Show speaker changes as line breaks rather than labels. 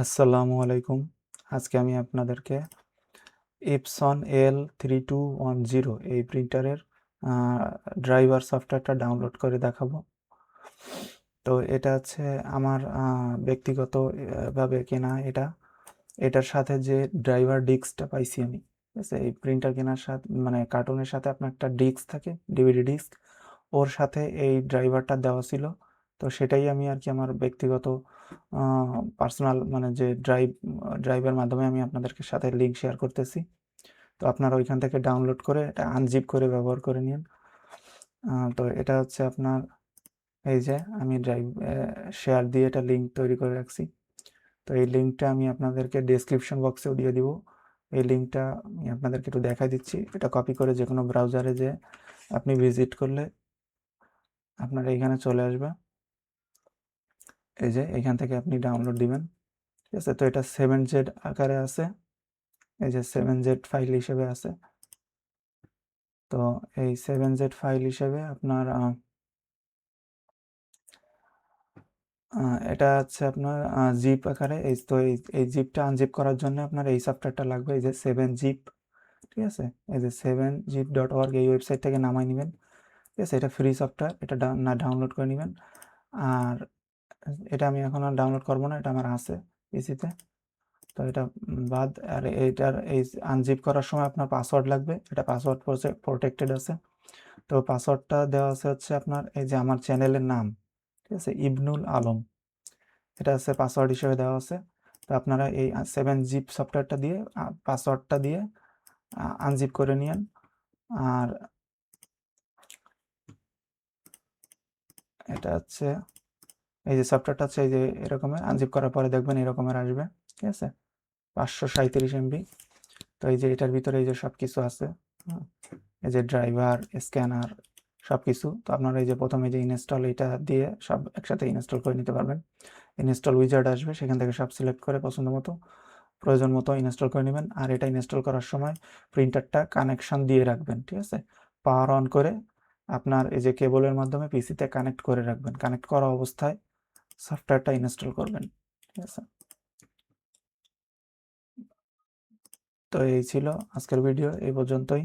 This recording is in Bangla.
আসসালামু আলাইকুম। আজকে আমি আপনাদেরকে Epson L3210 এই প্রিন্টারের ড্রাইভার সফটওয়্যারটা ডাউনলোড করে দেখাবো। তো এটা হচ্ছে আমার ব্যক্তিগত ভাবে কেনা এটার সাথে যে ড্রাইভার ডিস্কটা পাইছি আমি, ঠিক আছে? এই প্রিন্টার কেনার সাথে মানে কার্টুনের সাথে আপনার একটা ডিস্ক থাকে, ডিভিডি ডিস্ক, ওর সাথে এই ড্রাইভারটা দেওয়া ছিল। তো সেটাই আমি আর কি আমার ব্যক্তিগত পার্সোনাল মানে যে ড্রাইভের মাধ্যমে আমি আপনাদেরকে সাথে লিঙ্ক শেয়ার করতেছি। তো আপনারা ওইখান থেকে ডাউনলোড করে এটা আনজিপ করে ব্যবহার করে নিন। তো এটা হচ্ছে আপনার এই যে আমি শেয়ার দিয়ে এটা লিঙ্ক তৈরি করে রাখছি। তো এই লিঙ্কটা আমি আপনাদেরকে ডেসক্রিপশন বক্সেও দিয়ে দিব। এই লিঙ্কটা আমি আপনাদেরকে একটু দেখাই দিচ্ছি। এটা কপি করে যে কোনো ব্রাউজারে যে আপনি ভিজিট করলে আপনার এইখানে চলে আসবে। এই যে এখান থেকে আপনি ডাউনলোড দিবেন, ঠিক আছে? তো এটা 7Z আকারে আছে, এই যে 7Z ফাইল হিসেবে আছে। তো এই 7Z ফাইল হিসেবে আপনার এটা হচ্ছে আপনার জিপ আকারে। এই জিপটা আনজিপ করার জন্য আপনার এই সফটওয়্যারটা লাগবে, এই যে 7zip, ঠিক আছে? এই যে 7zip.org এই ওয়েবসাইট থেকে নামাই নেবেন, ঠিক আছে? এটা ফ্রি সফটওয়্যার, এটা ডাউনলোড করে নেবেন। আর এটা আমি এখন আর ডাউনলোড করবো না, এটা আমার আছে পিসিতে। তো এটা বাদ। আর এইটার এই আনজিপ করার সময় আপনার পাসওয়ার্ড লাগবে, এটা পাসওয়ার্ড প্রোটেক্টেড আছে। তো পাসওয়ার্ডটা দেওয়া আছে হচ্ছে আপনার এই যে আমার চ্যানেলের নাম, ঠিক আছে? ইবনুল আলম, এটা হচ্ছে পাসওয়ার্ড হিসেবে দেওয়া আছে। তো আপনারা এই 7zip সফটওয়্যারটা দিয়ে পাসওয়ার্ডটা দিয়ে আনজিপ করে নিন। আর এটা হচ্ছে এই যে সফটওয়্যারটা হচ্ছে এই যে এরকমের, আনজিপ করার পরে দেখবেন এরকমের আসবে, ঠিক আছে? 537 MB। তো এই যে এটার ভিতরে এই যে সব কিছু আছে, এই যে ড্রাইভার, স্ক্যানার, সব কিছু। তো আপনারা এই যে প্রথমে যে ইনস্টল, এটা দিয়ে সব একসাথে ইনস্টল করে নিতে পারবেন। ইনস্টল উইজার্ড আসবে, সেখান থেকে সব সিলেক্ট করে পছন্দ মতো প্রয়োজন মতো ইনস্টল করে নেবেন। আর এটা ইনস্টল করার সময় প্রিন্টারটা কানেকশন দিয়ে রাখবেন, ঠিক আছে? পাওয়ার অন করে আপনার এই যে কেবলের মাধ্যমে পিসিতে কানেক্ট করে রাখবেন। কানেক্ট করা অবস্থায় সফটওয়্যারটা ইনস্টল করবেন, ঠিক আছে? তো এই ছিল আজকের ভিডিও, এই পর্যন্তই।